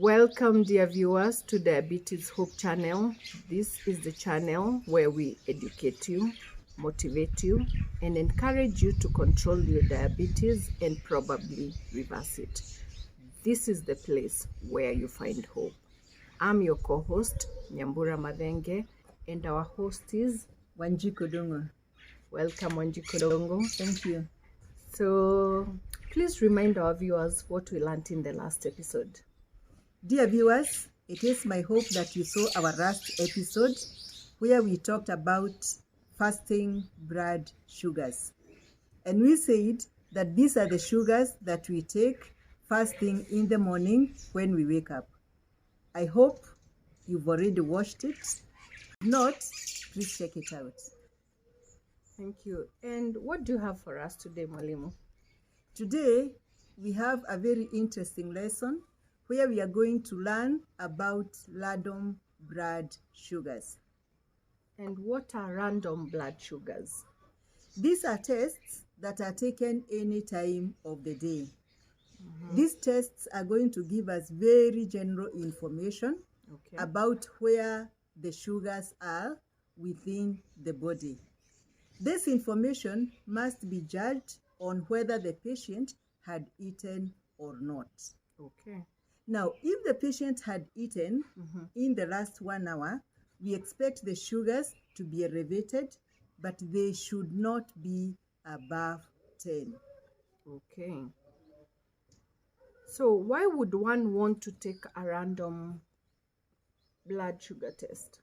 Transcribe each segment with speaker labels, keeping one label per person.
Speaker 1: Welcome, dear viewers, to Diabetes Hope channel. This is the channel where we educate you, motivate you, and encourage you to control your diabetes and probably reverse it. This is the place where you find hope. I'm your co-host, Nyambura Madenge, and our host is
Speaker 2: Wanjiku Dongo.
Speaker 1: Welcome, Wanjiku Dongo.
Speaker 2: Thank you.
Speaker 1: So, please remind our viewers what we learned in the last episode.
Speaker 2: Dear viewers, it is my hope that you saw our last episode where we talked about fasting blood sugars. And we said that these are the sugars that we take fasting in the morning when we wake up. I hope you've already watched it. If not, please check it out.
Speaker 1: Thank you. And what do you have for us today, Mwalimu?
Speaker 2: Today, we have a very interesting lesson where we are going to learn about random blood sugars.
Speaker 1: And what are random blood sugars?
Speaker 2: These are tests that are taken any time of the day. These tests are going to give us very general information about where the sugars are within the body. This information must be judged on whether the patient had eaten or not.
Speaker 1: Okay.
Speaker 2: Now, if the patient had eaten in the last 1 hour, we expect the sugars to be elevated, but they should not be above 10.
Speaker 1: Okay. So why would one want to take a random blood sugar test?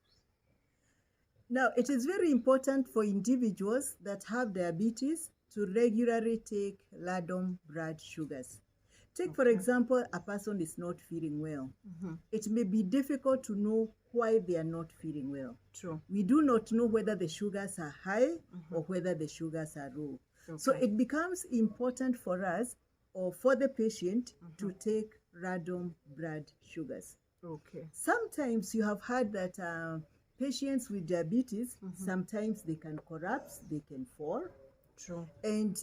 Speaker 2: Now, it is very important for individuals that have diabetes to regularly take random blood sugars. Take, for example, a person is not feeling well. It may be difficult to know why they are not feeling well.
Speaker 1: True.
Speaker 2: We do not know whether the sugars are high or whether the sugars are low.
Speaker 1: Okay.
Speaker 2: So it becomes important for us or for the patient to take random blood sugars.
Speaker 1: Okay.
Speaker 2: Sometimes you have heard that patients with diabetes, sometimes they can collapse, they can fall.
Speaker 1: True.
Speaker 2: And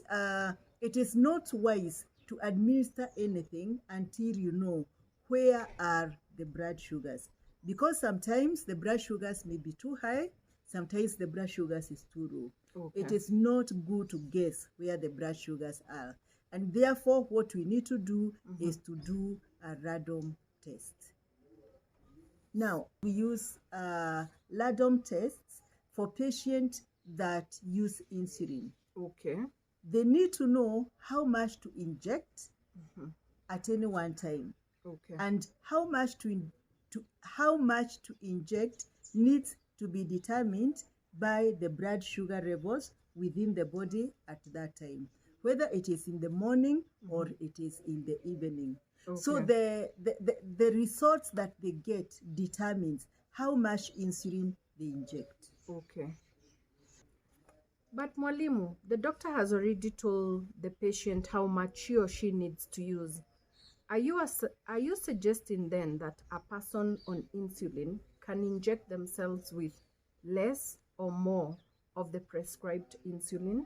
Speaker 2: it is not wise to administer anything until you know where are the blood sugars. Because sometimes the blood sugars may be too high, sometimes the blood sugars is too low.
Speaker 1: Okay.
Speaker 2: It is not good to guess where the blood sugars are. And therefore, what we need to do is to do a random test. Now, we use random tests for patients that use insulin.
Speaker 1: Okay.
Speaker 2: They need to know how much to inject at any one time.
Speaker 1: Okay.
Speaker 2: And how much to inject needs to be determined by the blood sugar levels within the body at that time, whether it is in the morning or it is in the evening.
Speaker 1: Okay.
Speaker 2: So the results that they get determines how much insulin they inject.
Speaker 1: Okay. But Mwalimu, the doctor has already told the patient how much he or she needs to use. Are you suggesting then that a person on insulin can inject themselves with less or more of the prescribed insulin?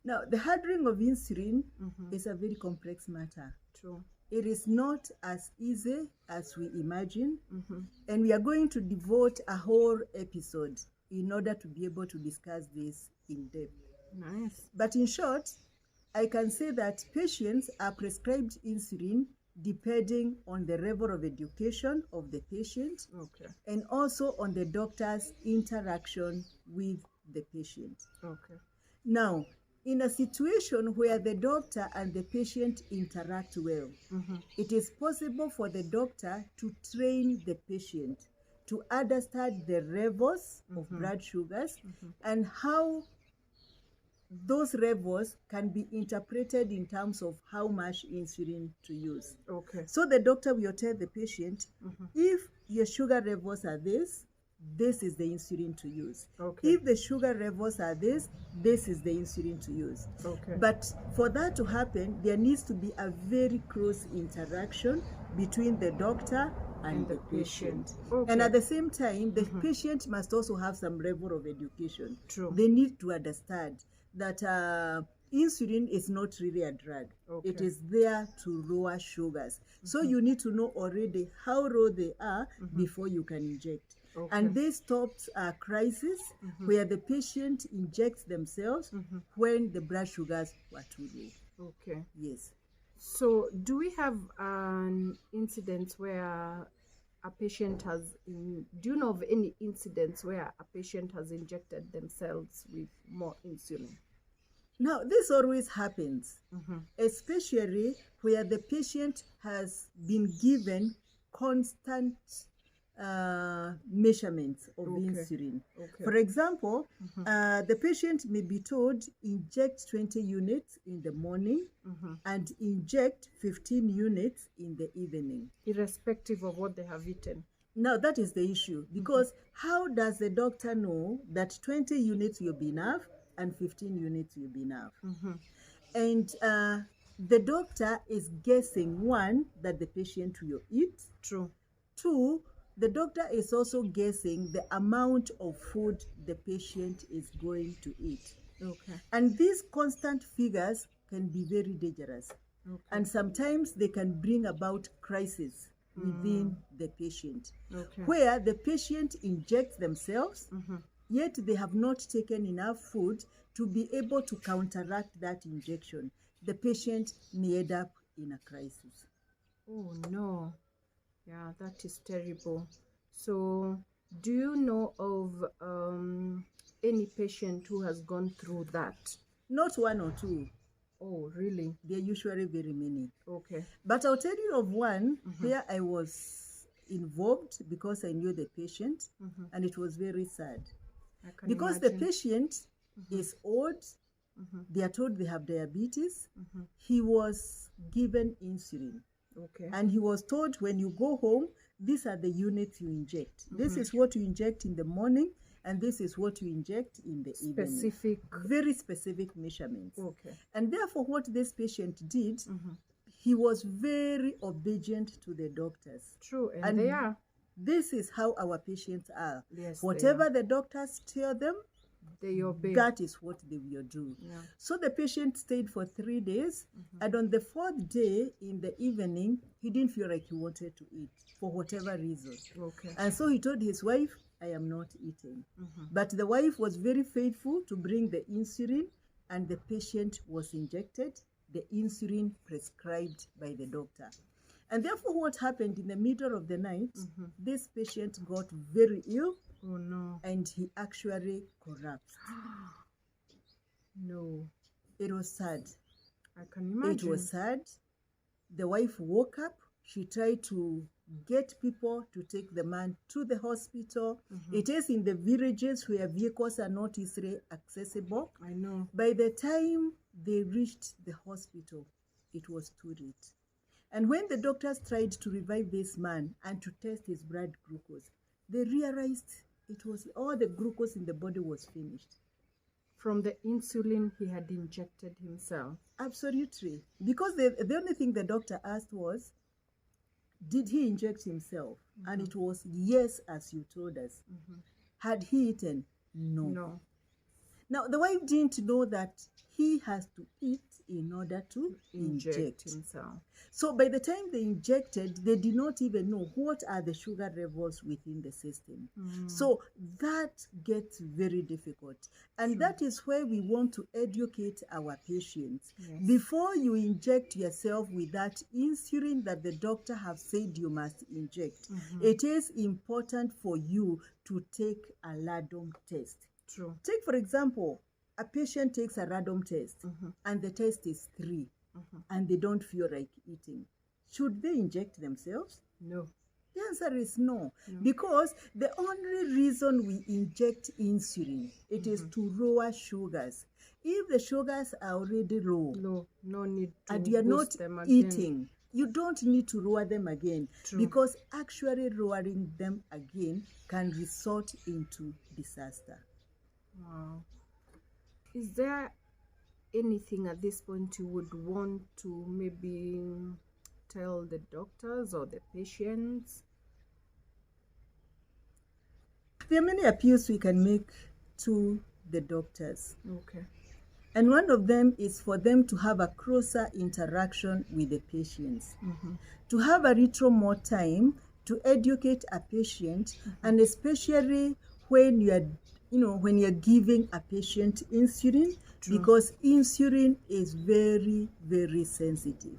Speaker 2: Now, the handling of insulin is a very complex matter.
Speaker 1: True.
Speaker 2: It is not as easy as we imagine, and we are going to devote a whole episode in order to be able to discuss this in depth.
Speaker 1: Nice.
Speaker 2: But in short, I can say that patients are prescribed insulin depending on the level of education of the patient and also on the doctor's interaction with the patient.
Speaker 1: Okay.
Speaker 2: Now, in a situation where the doctor and the patient interact well, it is possible for the doctor to train the patient to understand the levels of blood sugars and how those levels can be interpreted in terms of how much insulin to use.
Speaker 1: Okay.
Speaker 2: So the doctor will tell the patient, if your sugar levels are this is the insulin to use.
Speaker 1: Okay.
Speaker 2: If the sugar levels are this is the insulin to use.
Speaker 1: Okay.
Speaker 2: But for that to happen, there needs to be a very close interaction between the doctor and the patient.
Speaker 1: Okay.
Speaker 2: And at the same time, the patient must also have some level of education.
Speaker 1: True.
Speaker 2: They need to understand that insulin is not really a drug.
Speaker 1: Okay.
Speaker 2: It is there to lower sugars. So you need to know already how low they are before you can inject.
Speaker 1: Okay.
Speaker 2: And they stopped a crisis where the patient injects themselves when the blood sugars were too low.
Speaker 1: Okay.
Speaker 2: Yes.
Speaker 1: So, do we have an incident where a patient has, do you know of any incidents where a patient has injected themselves with more insulin?
Speaker 2: Now, this always happens, especially where the patient has been given constant measurements of insulin.
Speaker 1: Okay.
Speaker 2: For example, the patient may be told inject 20 units in the morning and inject 15 units in the evening.
Speaker 1: Irrespective of what they have eaten.
Speaker 2: Now, that is the issue, because how does the doctor know that 20 units will be enough and 15 units will be enough? And the doctor is guessing, one, that the patient will eat.
Speaker 1: True.
Speaker 2: Two, the doctor is also guessing the amount of food the patient is going to eat.
Speaker 1: Okay.
Speaker 2: And these constant figures can be very dangerous.
Speaker 1: Okay.
Speaker 2: And sometimes they can bring about crisis within the patient, where the patient injects themselves, yet they have not taken enough food to be able to counteract that injection. The patient may end up in a crisis.
Speaker 1: Oh no. Yeah, that is terrible. So, do you know of any patient who has gone through that?
Speaker 2: Not one or two.
Speaker 1: Oh, really?
Speaker 2: They're usually very many.
Speaker 1: Okay.
Speaker 2: But I'll tell you of one where I was involved because I knew the patient, and it was very sad.
Speaker 1: I can
Speaker 2: Because
Speaker 1: imagine.
Speaker 2: the patient is old, they are told they have diabetes. He was given insulin.
Speaker 1: Okay.
Speaker 2: And he was told, when you go home, these are the units you inject. This is what you inject in the morning, and this is what you inject in the evening.
Speaker 1: Specific.
Speaker 2: Very specific measurements.
Speaker 1: Okay.
Speaker 2: And therefore, what this patient did, he was very obedient to the doctors.
Speaker 1: True, and they are.
Speaker 2: This is how our patients are.
Speaker 1: Yes,
Speaker 2: whatever the doctors tell them,
Speaker 1: they obey.
Speaker 2: that is what they will do.
Speaker 1: Yeah.
Speaker 2: So the patient stayed for 3 days, and on the 4th day in the evening, he didn't feel like he wanted to eat for whatever reason.
Speaker 1: Okay.
Speaker 2: And so he told his wife, I am not eating. But the wife was very faithful to bring the insulin, and the patient was injected the insulin prescribed by the doctor. And therefore, what happened in the middle of the night, this patient got very ill.
Speaker 1: Oh no.
Speaker 2: And he actually collapsed.
Speaker 1: No.
Speaker 2: It was sad.
Speaker 1: I can imagine.
Speaker 2: It was sad. The wife woke up. She tried to get people to take the man to the hospital. It is in the villages where vehicles are not easily accessible.
Speaker 1: I know.
Speaker 2: By the time they reached the hospital, it was too late. And when the doctors tried to revive this man and to test his blood glucose, they realized it was all the glucose in the body was finished.
Speaker 1: From the insulin he had injected himself.
Speaker 2: Absolutely. Because the only thing the doctor asked was, did he inject himself? And it was yes, as you told us. Had he eaten? No.
Speaker 1: No.
Speaker 2: Now, the wife didn't know that he has to eat in order to inject
Speaker 1: himself.
Speaker 2: So by the time they injected, they did not even know what are the sugar levels within the system. So that gets very difficult. And that is where we want to educate our patients.
Speaker 1: Yes.
Speaker 2: Before you inject yourself with that insulin that the doctor have said you must inject, it is important for you to take a random test.
Speaker 1: True.
Speaker 2: Take, for example, a patient takes a random test and the test is 3 and they don't feel like eating. Should they inject themselves?
Speaker 1: No.
Speaker 2: The answer is no. Because the only reason we inject insulin, it is to lower sugars. If the sugars are already low,
Speaker 1: no need to
Speaker 2: and you are not
Speaker 1: them
Speaker 2: eating, you don't need to lower them again.
Speaker 1: True.
Speaker 2: Because actually lowering them again can result into disaster.
Speaker 1: Wow. Is there anything at this point you would want to maybe tell the doctors or the patients?
Speaker 2: There are many appeals we can make to the doctors.
Speaker 1: Okay.
Speaker 2: And one of them is for them to have a closer interaction with the patients, to have a little more time to educate a patient, and especially when you are, when you're giving a patient insulin, because insulin is very, very sensitive.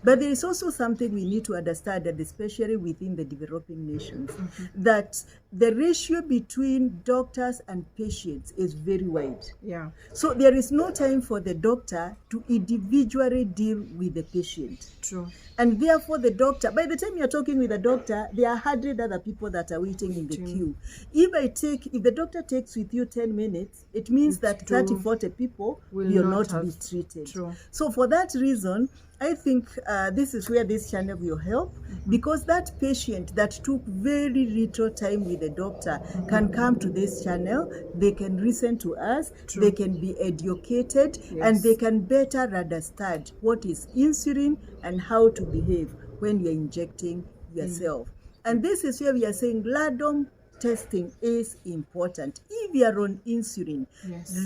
Speaker 2: But there is also something we need to understand, and especially within the developing nations, that the ratio between doctors and patients is very wide.
Speaker 1: Yeah.
Speaker 2: So there is no time for the doctor to individually deal with the patient.
Speaker 1: True.
Speaker 2: And therefore the doctor, by the time you're talking with the doctor, there are 100 other people that are waiting in the queue. If the doctor takes with you 10 minutes, it means that 30, 40 people will not be treated.
Speaker 1: True.
Speaker 2: So for that reason, I think this is where this channel will help, because that patient that took very little time with the doctor can come to this channel, they can listen to us, they can be educated, and they can better understand what is insulin and how to behave when you're injecting yourself. And this is where we are saying random testing is important. If you are on insulin,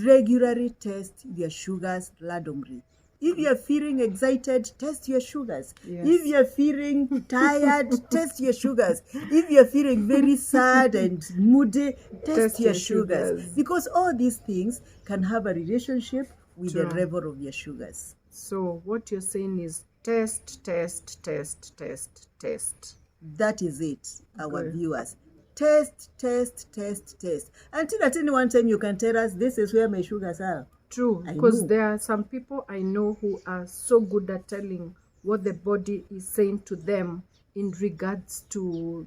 Speaker 2: regularly test your sugars randomly. If you are feeling excited, test your sugars. If you are feeling tired, test your sugars. If you are feeling very sad and moody, test your sugars. Because all these things can have a relationship with the level of your sugars.
Speaker 1: So what you're saying is test, test, test, test, test.
Speaker 2: That is it, our viewers. Test, test, test, test. Until at any one time you can tell us, this is where my sugars are.
Speaker 1: True, because there are some people I know who are so good at telling what the body is saying to them in regards to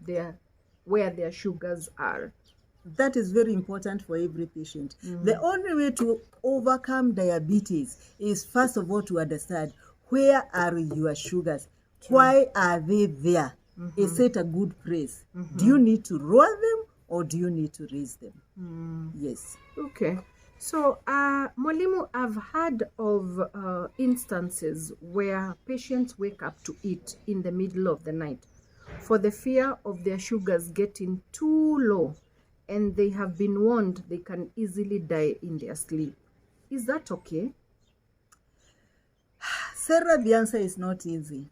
Speaker 1: where their sugars are.
Speaker 2: That is very important for every patient. The only way to overcome diabetes is, first of all, to understand where are your sugars? Why are they there? Is it a good place? Do you need to lower them or do you need to raise them? Yes.
Speaker 1: Okay. So, Mwalimu, I've heard of instances where patients wake up to eat in the middle of the night for the fear of their sugars getting too low, and they have been warned they can easily die in their sleep. Is that okay?
Speaker 2: Sarah, the answer is not easy.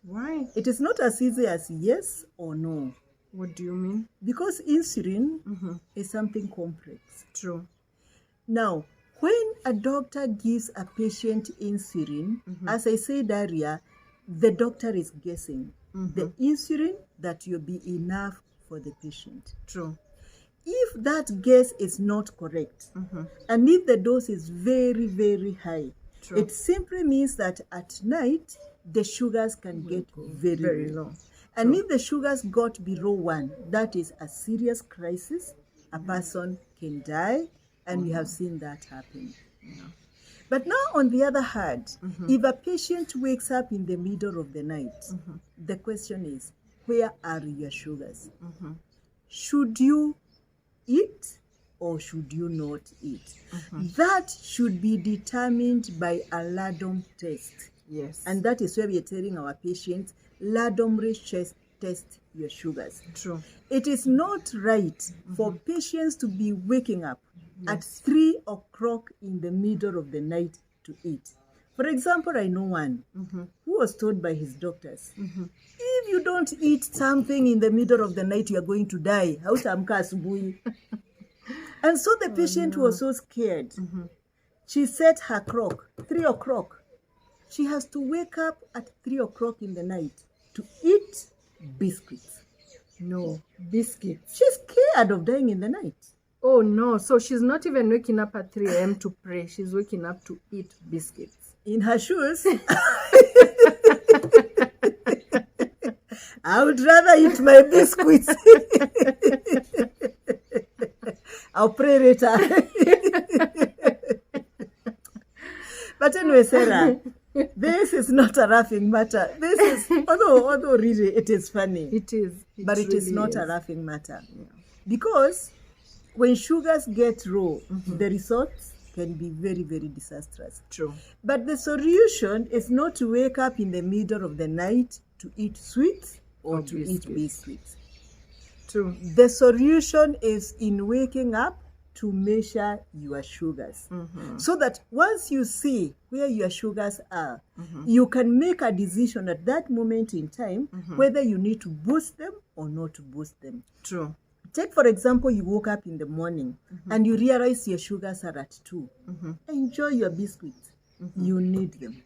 Speaker 1: Why?
Speaker 2: It is not as easy as yes or no.
Speaker 1: What do you mean?
Speaker 2: Because insulin is something complex.
Speaker 1: True.
Speaker 2: Now, when a doctor gives a patient insulin, as I said earlier, the doctor is guessing the insulin that will be enough for the patient.
Speaker 1: True.
Speaker 2: If that guess is not correct, and if the dose is very, very high, it simply means that at night, the sugars can get very low. And if the sugars got below 1, that is a serious crisis. A person can die. And we have seen that happen. But now, on the other hand, if a patient wakes up in the middle of the night, the question is, where are your sugars? Should you eat or should you not eat? That should be determined by a random test.
Speaker 1: Yes.
Speaker 2: And that is where we are telling our patients, randomly test your sugars.
Speaker 1: True.
Speaker 2: It is not right for patients to be waking up at 3 o'clock in the middle of the night to eat. For example, I know one who was told by his doctors, if you don't eat something in the middle of the night, you are going to die. And so the patient was so scared. She set her clock, 3 o'clock. She has to wake up at 3 o'clock in the night to eat biscuits.
Speaker 1: No, biscuits.
Speaker 2: She's scared of dying in the night.
Speaker 1: Oh, no. So she's not even waking up at 3 a.m. to pray. She's waking up to eat biscuits.
Speaker 2: In her shoes. I would rather eat my biscuits. I'll pray later. But anyway, Sarah, this is not a laughing matter. This is, although really it is funny.
Speaker 1: It is.
Speaker 2: But it is not a laughing matter. Yeah. Because when sugars get low, the results can be very, very disastrous.
Speaker 1: True.
Speaker 2: But the solution is not to wake up in the middle of the night to eat sweets or to eat biscuits.
Speaker 1: True.
Speaker 2: The solution is in waking up to measure your sugars, so that once you see where your sugars are, you can make a decision at that moment in time whether you need to boost them or not to boost them.
Speaker 1: True.
Speaker 2: Take, for example, you woke up in the morning and you realize your sugars are at 2. Enjoy your biscuits. You need them.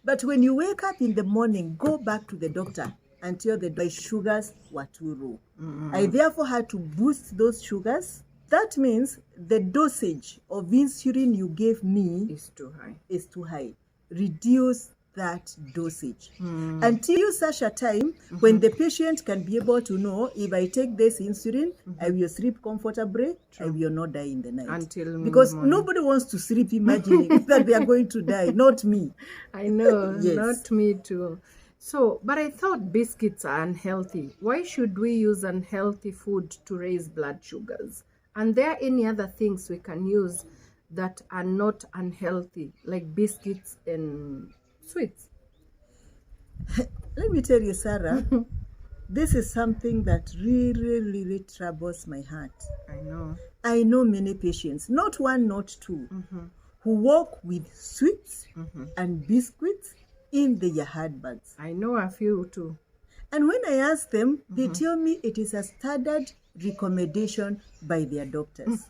Speaker 2: But when you wake up in the morning, go back to the doctor and tell the my sugars were too low. I therefore had to boost those sugars. That means the dosage of insulin you gave me
Speaker 1: It's too high.
Speaker 2: is too high. Reduce that dosage until such a time when the patient can be able to know, if I take this insulin, I will sleep comfortably. I will not die in the night.
Speaker 1: Until
Speaker 2: because
Speaker 1: morning.
Speaker 2: nobody wants to sleep imagining that they are going to die. Not me.
Speaker 1: I know,
Speaker 2: Yes.
Speaker 1: not me too. So, but I thought biscuits are unhealthy. Why should we use unhealthy food to raise blood sugars? And there are any other things we can use that are not unhealthy, like biscuits and sweets?
Speaker 2: Let me tell you, Sarah, this is something that really, really troubles my heart.
Speaker 1: I know.
Speaker 2: I know many patients, not one, not two, who walk with sweets and biscuits in their handbags.
Speaker 1: I know a few too.
Speaker 2: And when I ask them, they tell me it is a standard recommendation by their doctors.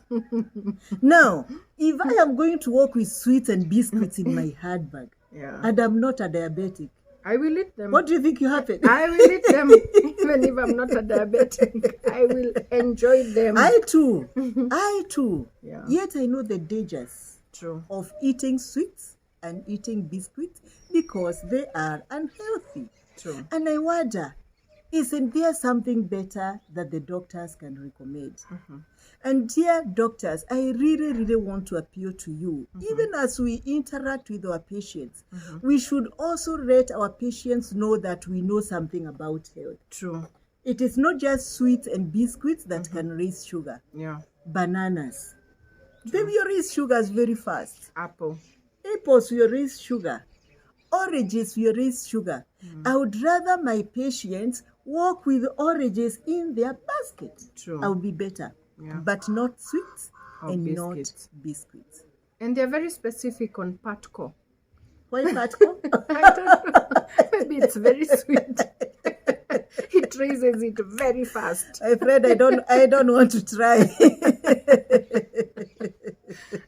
Speaker 2: Now, if I am going to walk with sweets and biscuits in my handbag, and I'm not a diabetic,
Speaker 1: I will eat them.
Speaker 2: what do you think will happen?
Speaker 1: I will eat them. Even if I'm not a diabetic, I will enjoy them.
Speaker 2: I too.
Speaker 1: Yeah.
Speaker 2: Yet I know the dangers
Speaker 1: True.
Speaker 2: of eating sweets and eating biscuits because they are unhealthy.
Speaker 1: True.
Speaker 2: And I wonder, isn't there something better that the doctors can recommend? And dear doctors, I really, really want to appeal to you. Even as we interact with our patients, we should also let our patients know that we know something about health.
Speaker 1: True.
Speaker 2: It is not just sweets and biscuits that can raise sugar.
Speaker 1: Yeah.
Speaker 2: Bananas. They will raise sugars very fast.
Speaker 1: Apple.
Speaker 2: Apples will raise sugar. Oranges will raise sugar. I would rather my patients walk with oranges in their basket.
Speaker 1: True.
Speaker 2: I would be better.
Speaker 1: Yeah.
Speaker 2: But not sweets
Speaker 1: Or
Speaker 2: and
Speaker 1: biscuits.
Speaker 2: not biscuits.
Speaker 1: And they're very specific on patco.
Speaker 2: Why patco?
Speaker 1: I don't know. Maybe it's very sweet. It raises it very fast.
Speaker 2: I'm afraid I don't want to try.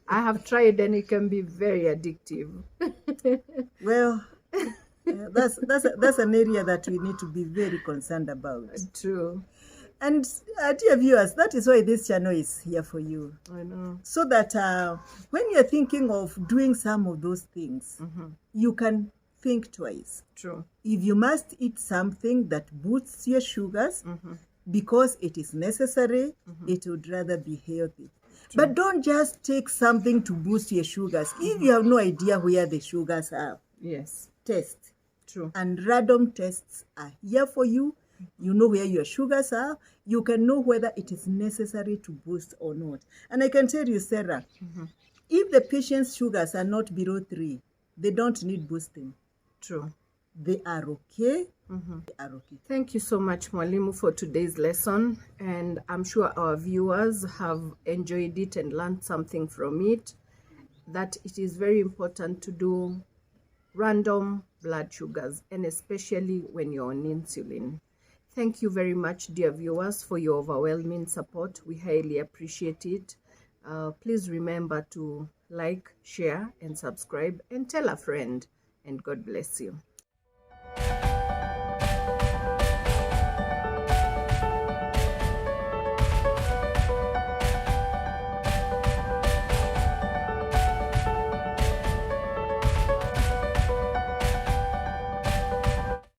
Speaker 1: I have tried and it can be very addictive.
Speaker 2: Well, that's an area that we need to be very concerned about.
Speaker 1: True.
Speaker 2: And dear viewers, that is why this channel is here for you.
Speaker 1: I know.
Speaker 2: So that when you're thinking of doing some of those things, you can think twice.
Speaker 1: True.
Speaker 2: If you must eat something that boosts your sugars because it is necessary, it would rather be healthy. True. But don't just take something to boost your sugars if you have no idea where the sugars are.
Speaker 1: Yes.
Speaker 2: Test.
Speaker 1: True.
Speaker 2: And random tests are here for you. You know where your sugars are. You can know whether it is necessary to boost or not. And I can tell you, Sarah, if the patient's sugars are not below 3, they don't need boosting.
Speaker 1: True.
Speaker 2: They are okay. They are okay.
Speaker 1: Thank you so much, Mwalimu, for today's lesson. And I'm sure our viewers have enjoyed it and learned something from it, that it is very important to do random blood sugars, and especially when you're on insulin. Thank you very much, dear viewers, for your overwhelming support. We highly appreciate it. Please remember to like, share, and subscribe, and tell a friend. And God bless you.